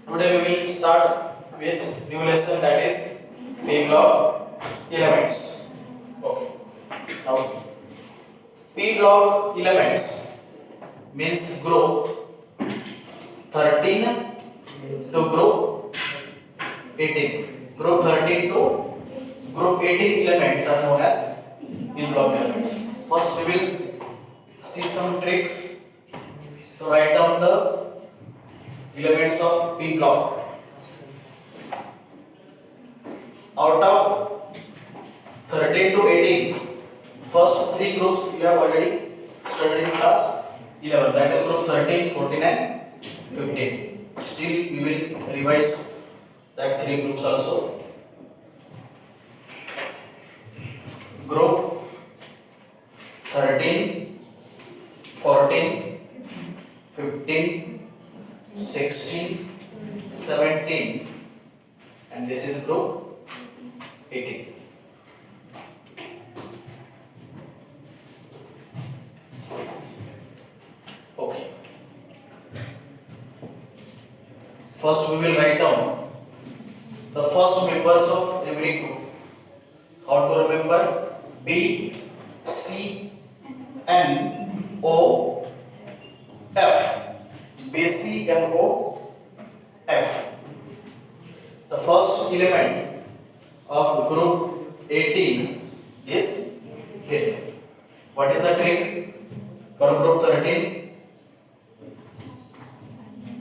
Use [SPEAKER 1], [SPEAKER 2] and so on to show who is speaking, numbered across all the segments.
[SPEAKER 1] Today we will start with new lesson, that is P block elements. Okay. Now P block elements means group 13 to group 18. Group 13 to group 18 elements are known as P block elements. First we will see some tricks to write down the elements of P block. Out of 13 to 18, first three groups we have already studied in class 11, that is group 13, 14 and 15. Still we will revise that three groups also. Group 13, 14, 15, 16, 17, and this is group 18. Okay. First we will write down the first members of every group. How to remember? B, C, N, O, F. B, C, N, O, F. The first element of group 18 is here. What is the trick for group 13?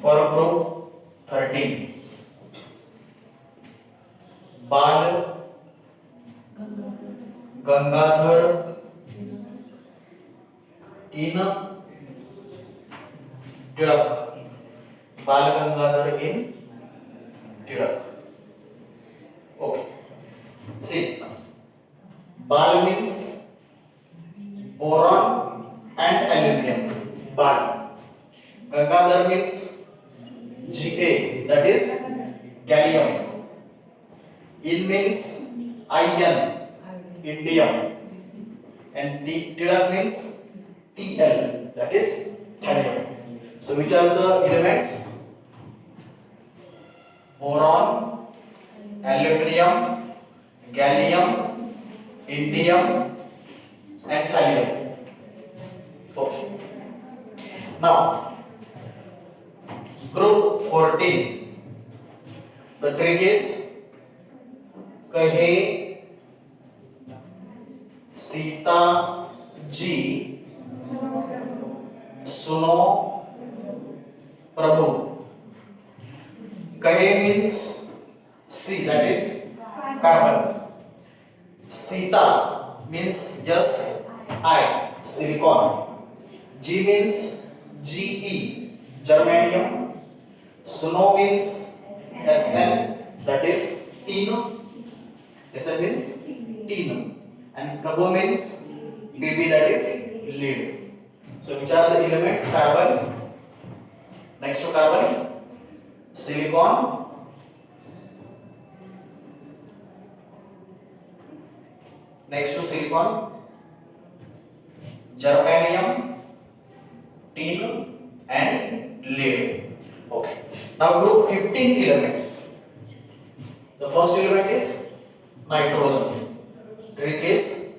[SPEAKER 1] For group 13, Bal Gangadhar in Tilak. Bal Gangadhar in Tilak. Okay. See, Bal means boron and aluminum. Bal. Gangadhar means Ga, that is gallium. In means iron, indium. And Tilak means Tl, that is thallium. So which are the elements? Boron, aluminum, gallium, indium and thallium. Okay. Now group 14, the trick is कहे सीता जी सुनो प्रभु. कहे means C, that is carbon. Sita means yes, I, silicon. G means Ge, germanium. Suno means Sn, that is tin. Sn means tin. And Prabhu means Bb, that is lead. So which are the elements? Carbon. Next to carbon, silicon. Next to silicon, germanium, tin and lead. Okay. Now group 15 elements. The first element is nitrogen. Trick is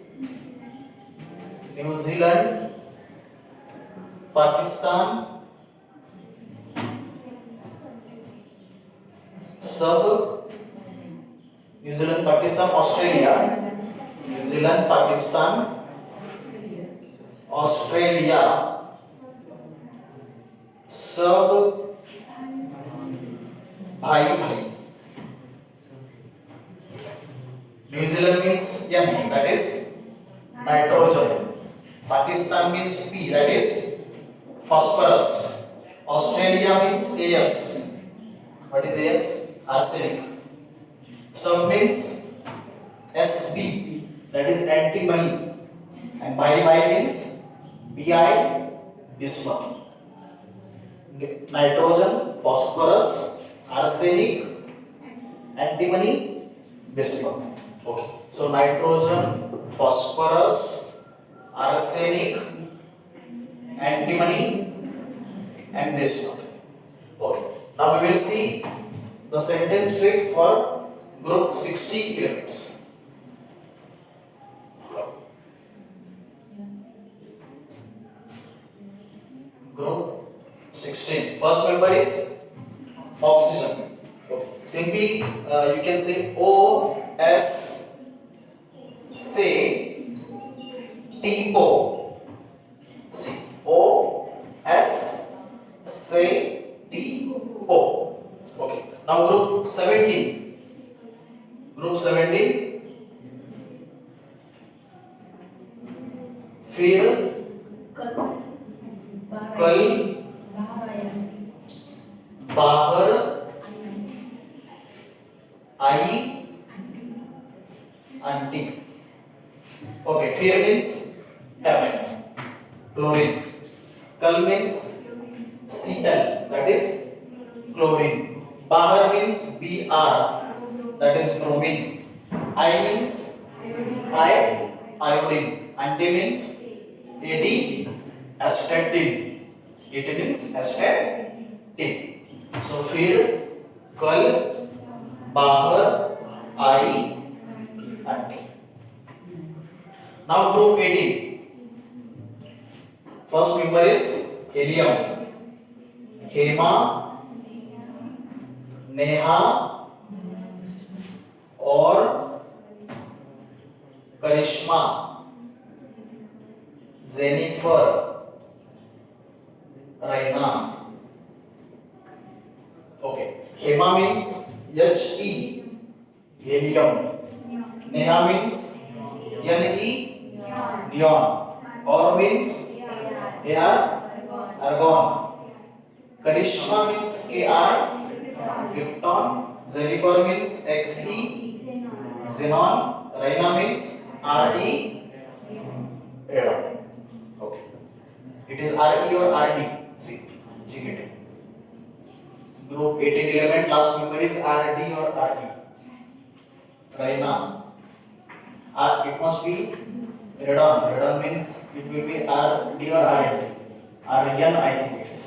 [SPEAKER 1] New Zealand, Pakistan, सब New Zealand, Pakistan, Australia. New Zealand, Pakistan, Australia, सब भाई भाई. New Zealand means N, that is nitrogen. Pakistan means P, that is phosphorus. Australia means As. What is As? Arsenic. Sub means Sb, that is antimony. And bi means Bi, bismuth. Nitrogen, phosphorus, arsenic, antimony, bismuth. Okay. So nitrogen, phosphorus, arsenic, antimony and bismuth. Okay. Now we will see the sentence trick for group 60 elements. Group 16. First member is oxygen. Okay. Simply you can say O S say TO. See O S say TO. Okay. Now group 17. Group 17. फिर कल बाहर आई aunty. Okay, fear means F, chlorine. Kal means Cl, that is chlorine. Bahar means Br, that is bromine. I means iodine. Anti means Ad, astatine. It means astatine. So फिर कल बाहर आई aunty. Now group 18. First member is helium. Hema, Neha और Karishma, Jennifer, Raina. Okay. Hema means He, helium. Neha means Ne, neon. Or means Ar, argon. Karishma means Kr, krypton. Jennifer means Xe, xenon. Raina means Re, radon. Okay. It is Re or Rd. See, check it. Group 18 element last member is Rd or Re. Raina. It must be radon. Radon means it will be Rd or Rn. Rn I think it is.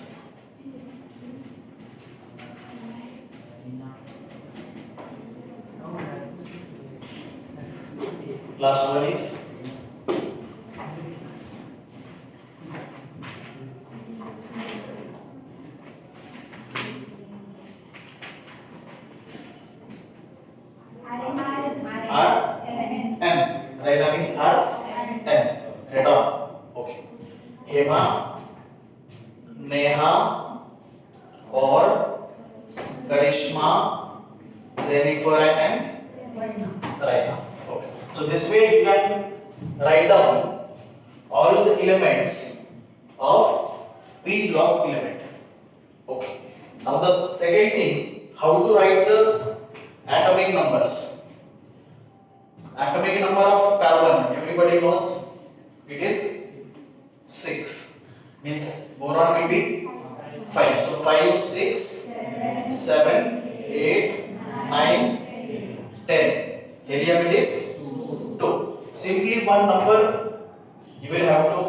[SPEAKER 1] Last one is Raina means Rn. Radon. Okay. Hema, Neha और Karishma, Jennifer and Raina. Okay. So this way you can write down all the elements of P block element. Okay. Now the second thing, how to write the atomic numbers. Atomic number of carbon, everybody knows it is 6. Means boron will be 5. So 5, 6, 7, 8, 9, 10. Helium it is 2. Simply one number you will have to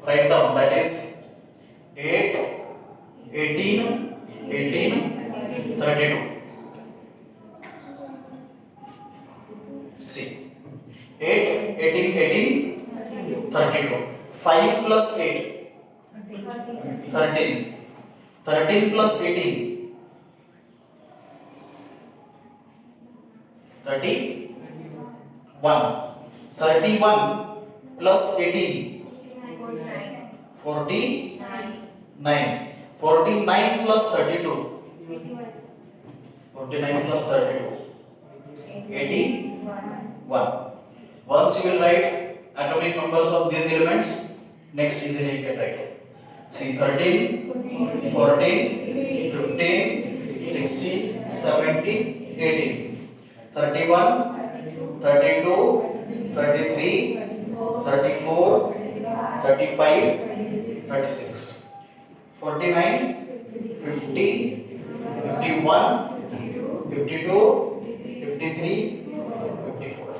[SPEAKER 1] write down, that is 8, 18, 18, 32. See, 8, 18, 18, 32. 5 plus 8, 13. 13 plus 18, 31. 31 plus 18, 49. 49 plus 32, 49 plus 32, 81. Once you will write atomic numbers of these elements, next easily you can write. See, 13, 14, 15, 16, 17, 18, 31, 32, 33, 34, 35, 36, 49, 50, 51, 52, 53, 54,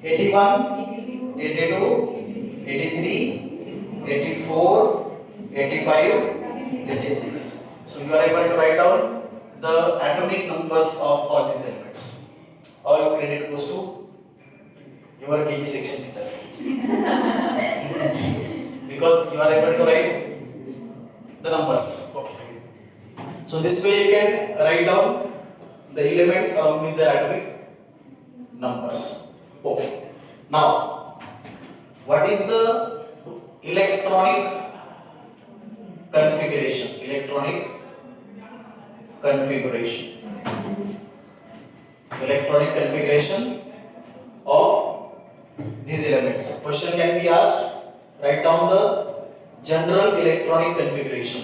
[SPEAKER 1] 81, 82, 83, 84, 85, 86. So you are able to write down the atomic numbers of all these elements. All credit goes to your KG section teachers. Because you are able to write the numbers. Okay. So this way you can write down the elements along with their atomic numbers. Okay. Now, what is the electronic configuration? Electronic configuration. Electronic configuration of these elements. Question can be asked. Write down the general electronic configuration.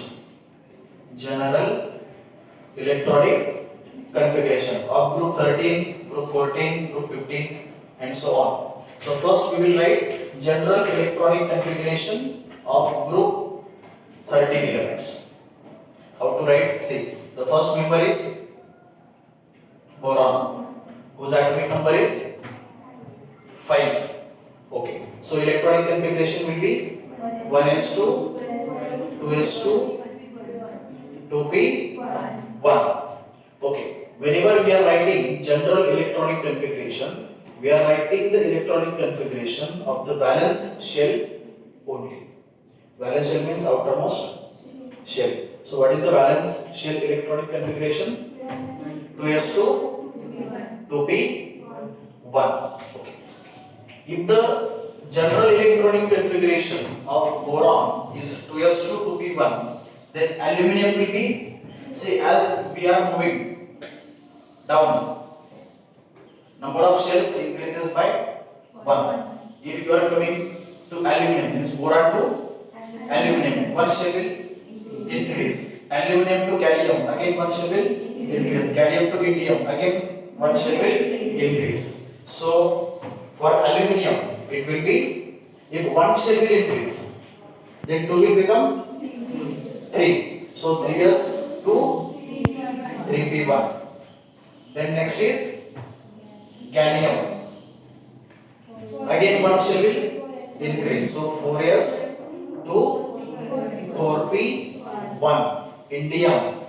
[SPEAKER 1] General electronic configuration of group 13, group 14, group 15 and so on. So first we will write general electronic configuration of group 13 elements. How to write? See, the first member is boron, whose atomic number is 5. Okay. So electronic configuration will be 1s2, 2s2, 2p1. Okay. Whenever we are writing general electronic configuration, we are writing the electronic configuration of the valence shell only. Valence shell means outermost shell. So what is the valence shell electronic configuration? 2s2, 2p1. Okay. If the general electronic configuration of boron is 2s2, 2p1, then aluminum will be, say, as we are moving down, number of shells increases by 1. If you are coming to aluminum, means boron to aluminum, 1 shell will increase. Aluminum to gallium, again 1 shell will increase. Gallium to indium, again 1 shell will increase. So for aluminum, it will be, if 1 shell will increase, then 2 will become 3. So 3s2, 3p1. Then next is gallium. Again 1 shell will increase. So 4s to 4p1. Indium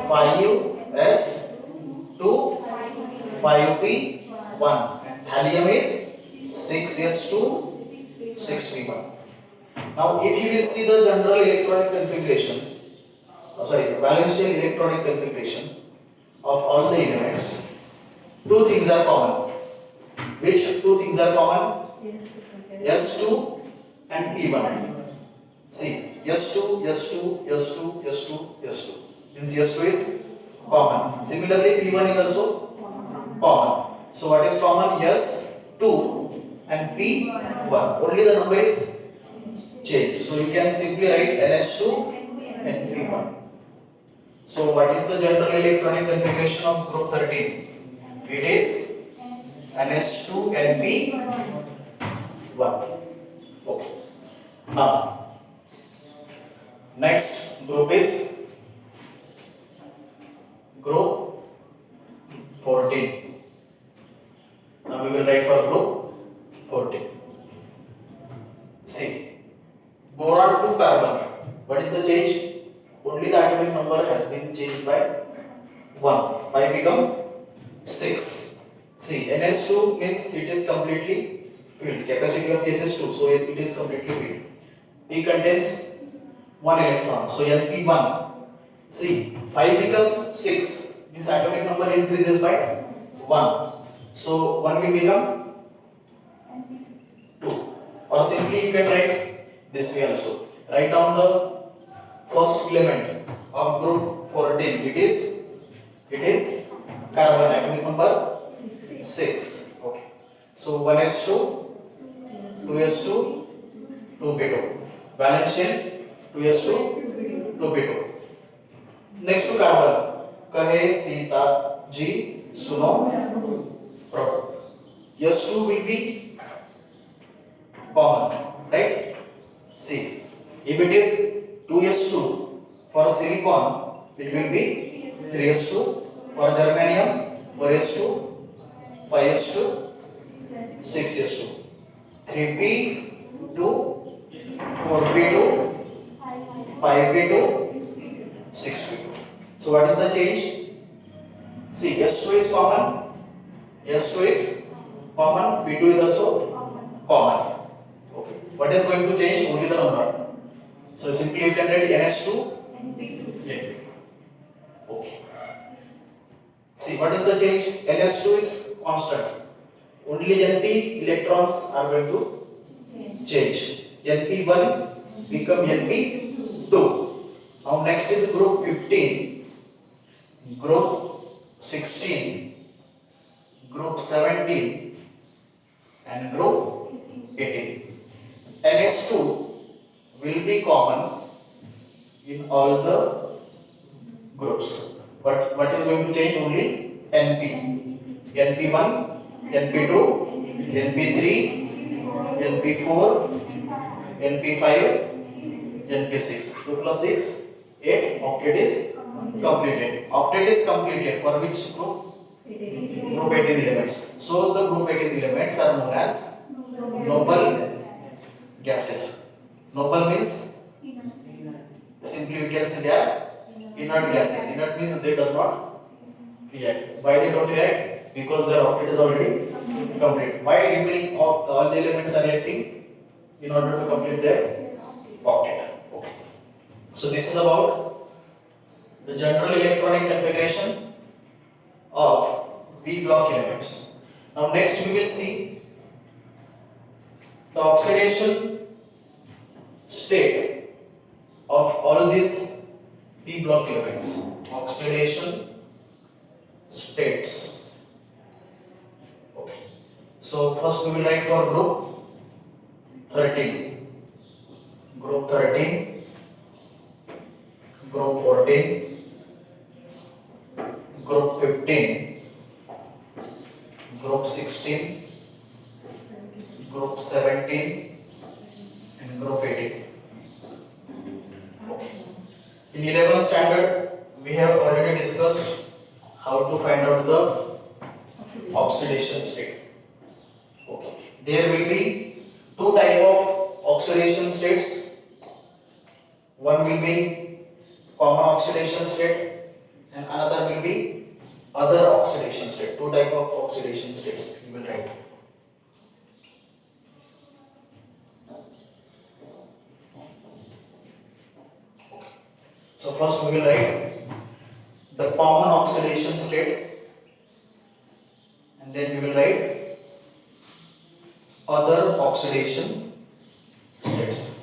[SPEAKER 1] 5s to 5p1. And thallium is 6s to 6p1. Now if you will see the general electronic configuration, valence shell electronic configuration of all the elements, two things are common. Which two things are common? Yes. S2 and P1. See, S2, S2, S2, S2, S2. Means S2 is common. Similarly, P1 is also common. So what is common? S2 and P1. Only the number is changed. So you can simply write NS2 and P1. So what is the general electronic configuration of group 13? It is NS2 and P1. Okay. Now, next group is group 14. Now we will write for group 14. See, boron to carbon. What is the change? Only the atomic number has been changed by 1. 5 become 6. See, NS2 means it is completely filled. Capacity of case is 2, so it is completely filled. P contains 1 electron, so Np1. See, 5 becomes 6, means atomic number increases by 1. So 1 will become 2. Or simply you can write this way also. Write down the first element of group 14. It is carbon, atomic number 6. Okay. So 1s2, 2s2, 2p2. Valence shell 2s2, 2p2. Next to carbon, kahe Sita ji suno pro. S2 will be common, right? See, if it is 2s2 for silicon, it will be 3s2. For germanium, 4s2, 5s2, 6s2, 3p2, 4p2, 5p2, 6p2. So what is the change? See, S2 is common, S2 is common, P2 is also common. Okay. What is going to change? Only the number. So simply you can write NS2 N. Okay. See, what is the change? NS2 is constant. Only Np electrons are going to change. Np1 become Np2. Now next is group 15, group 16, group 17 and group 18. NS2 will be common in all the groups. But what is going to change? Only Np. Np1, Np2, Np3, Np4, Np5, Np6. 2 plus 6, 8. Octet is completed. Octet is completed for which group? Group 18 elements. So the group 18 elements are known as noble gases. Noble means simply we can say they are inert gases. Inert means they does not react. Why they don't react? Because their octet is already complete. Why remaining all the elements are reacting? In order to complete their octet. Okay. So this is about the general electronic configuration of p block elements. Now next we will see the oxidation state of all these p block elements. Oxidation states. Okay. So first we will write for group 13. Group 13, group 14, group 15, group 16, group 17 and group 18. Okay. In 11th standard we have already discussed how to find out the oxidation state. Okay. There will be two type of oxidation states. One will be common oxidation state and another will be other oxidation state. Two type of oxidation states you will write. Okay. So first we will write the common oxidation state and then we will write other oxidation states.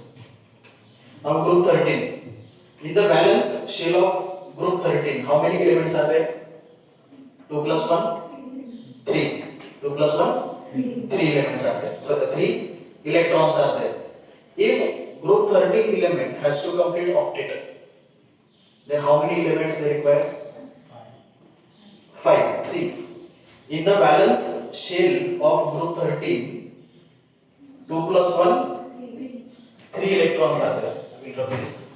[SPEAKER 1] Now group 13. In the valence shell of group 13, how many elements are there? 2 plus 1? 3. 2 plus 1? 3 elements are there. So the 3 electrons are there. If group 13 element has to complete octet, then how many elements they require? 5. See, in the valence shell of group 13, 2 plus 1, 3 electrons are there. I will rub this.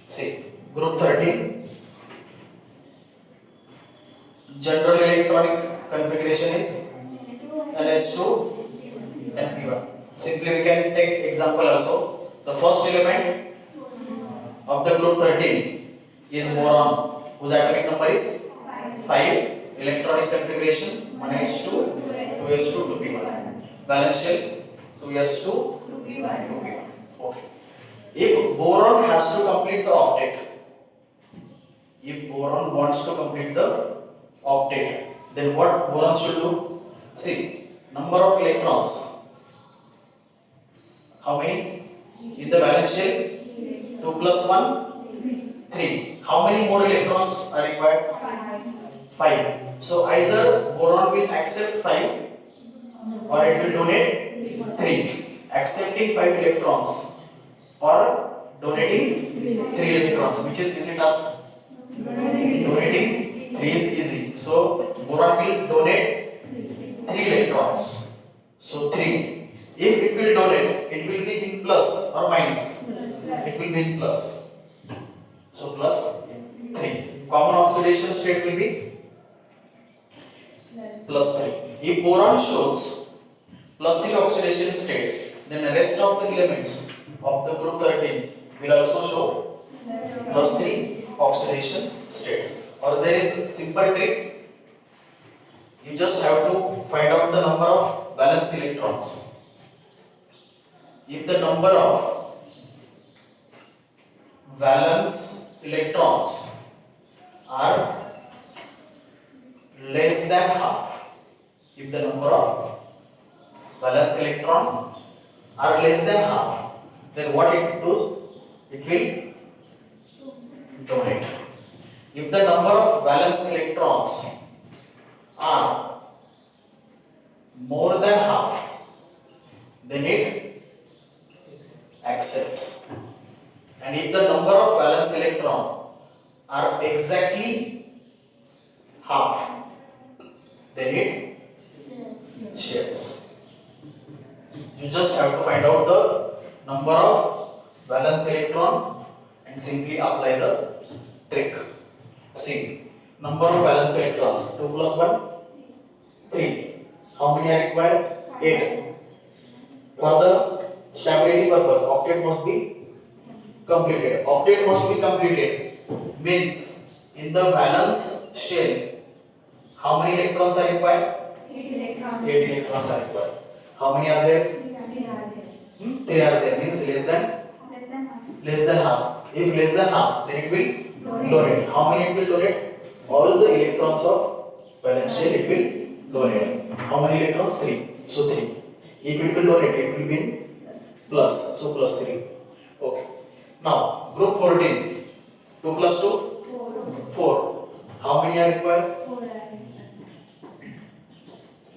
[SPEAKER 1] See, group 13, general electronic configuration is NS2 Np1. Simply we can take example also. The first element of the group 13 is boron, whose atomic number is 5. Electronic configuration 1s2, 2s2, 2p1. Valence shell 2s2, 2p1. Okay. If boron has to complete the octet, if boron wants to complete the octet, then what boron should do? See, number of electrons. How many? In the valence shell, 2 plus 1, 3. How many more electrons are required? 5. So either boron will accept 5 or it will donate 3. Accepting 5 electrons or donating 3 electrons. Which is easy task? Donating 3 is easy. So boron will donate 3 electrons. So 3. If it will donate, it will be in plus or minus? It will be in plus. So plus 3. Common oxidation state will be plus 3. If boron shows plus 3 oxidation state, then the rest of the elements of the group 13 will also show plus 3 oxidation state. Or there is a simple trick. You just have to find out the number of valence electrons. If the number of valence electrons are less than half, if the number of valence electron are less than half, then what it does? It will donate. If the number of valence electrons are more than half, then it accepts. And if the number of valence electron are exactly half, then it shares. You just have to find out the number of valence electron and simply apply the trick. See, number of valence electrons 2 plus 1 3. How many are required? 8. For the stability purpose, octet must be completed. Octet must be completed means in the valence shell, how many electrons are required?
[SPEAKER 2] 8 electrons.
[SPEAKER 1] 8 electrons are required. How many are there?
[SPEAKER 2] 3 are there.
[SPEAKER 1] 3 are there, means less than half. If less than half, then it will donate. How many it will donate? All the electrons of valence shell it will donate. How many electrons? 3. So 3. If it will donate, it will be in plus. So plus 3. Okay. Now group 14. 2 plus 2? 4. How many are required?
[SPEAKER 2] 4 are there.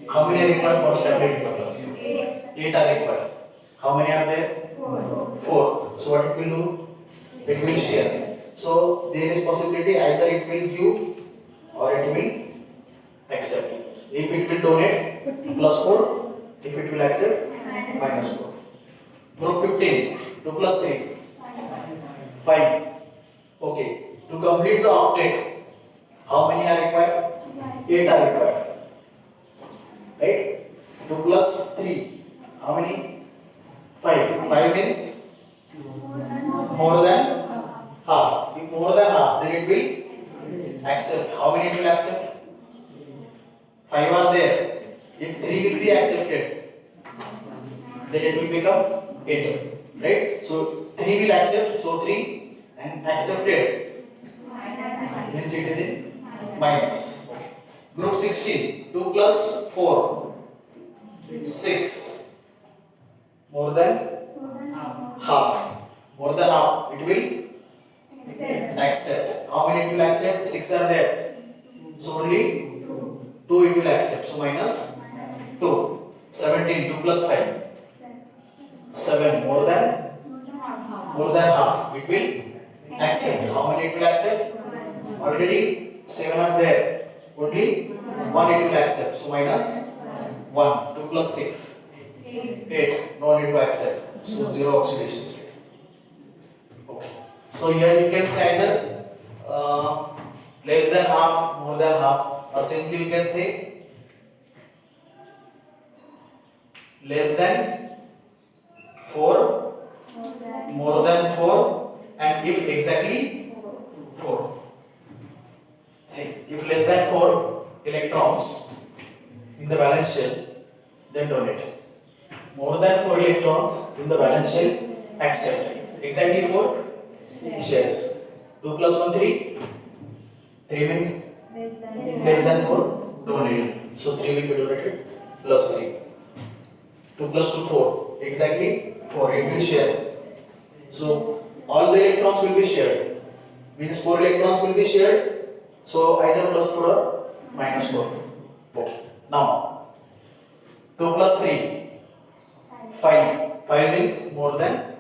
[SPEAKER 1] How many are required for stability purpose? 8 are required. How many are there? 4. So what it will do? It will share. So there is possibility either it will give or it will accept. If it will donate, plus 4. If it will accept, minus 4. Group 15. 2 plus 3? 5. Okay. To complete the octet, how many are required? 8 are required. Right? 2 plus 3. How many? 5. 5 means more than half. If more than half, then it will accept. How many it will accept? 5 are there. If 3 will be accepted, then it will become 8. Right? So 3 will accept. So 3 and accepted means it is in minus. Group 16. 2 plus 4? 6. More than half. More than half. It will accept. How many it will accept? 6 are there. So only 2 it will accept. So minus 2. 17. 2 plus 5? 7. More than half. It will accept. How many it will accept? Already 7 are there. Only 1 it will accept. So minus 1. 2 plus 6? 8. No need to accept. So 0 oxidation state. Okay. So here you can say either less than half, more than half, or simply you can say less than 4, more than 4, and if exactly 4. See, if less than 4 electrons in the valence shell, then donate. More than 4 electrons in the valence shell, accept. Exactly 4 shares. 2 plus 1, 3. 3 means less than 4, donate. So 3 will be donated plus 3. 2 plus 2, 4. Exactly 4. It will share. So all the electrons will be shared. Means 4 electrons will be shared. So either plus 4 or minus 4. Okay. Now 2 plus 3? 5. 5 means more than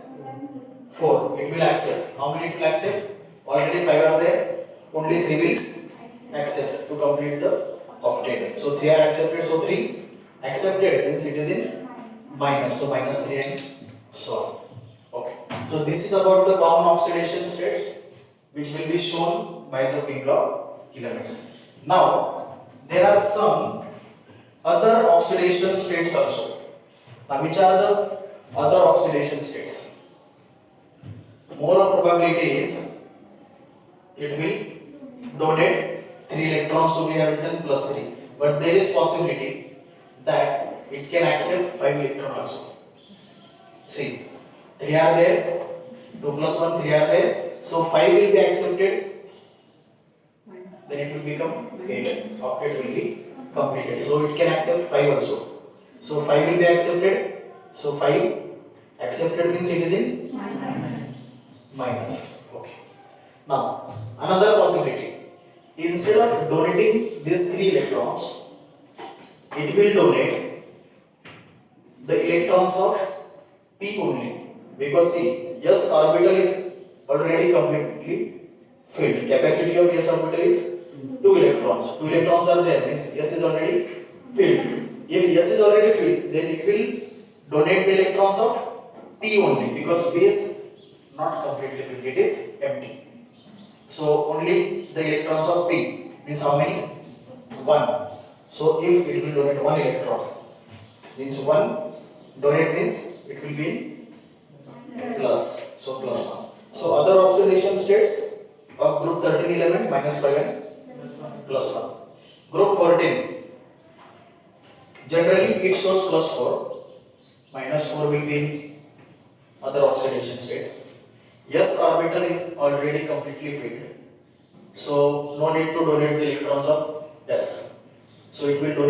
[SPEAKER 1] 4. It will accept. How many it will accept? Already 5 are there. Only 3 will accept to complete the octet. So 3 are accepted. So 3 accepted means it is in minus. So minus 3 and so on. Okay. So this is about the common oxidation states which will be shown by the p block elements. Now there are some other oxidation states also. Now which are the other oxidation states? More probability is it will donate 3 electrons to be written plus 3, but there is possibility that it can accept 5 electrons also. See, 3 are there, 2 plus 1, 3 are there, so 5 will be accepted, then it will become 8. Octet will be completed. So it can accept 5 also. So 5 will be accepted. So 5 accepted means it is in minus. Okay. Now another possibility. Instead of donating these 3 electrons, it will donate the electrons of p only. Because see, S orbital is already completely filled. Capacity of S orbital is 2 electrons. 2 electrons are there, means S is already filled. If S is already filled, then it will donate the electrons of P only, because P is not completely filled, it is empty. So only the electrons of P means how many? 1. So if it will donate 1 electron, means 1 donate means it will be in plus, so plus 1. So other oxidation states of group 13 element minus 5 and plus 1. Group 14, generally it shows plus 4, minus 4 will be other oxidation state. S orbital is already completely filled, so no need to donate the electrons of S. So it will donate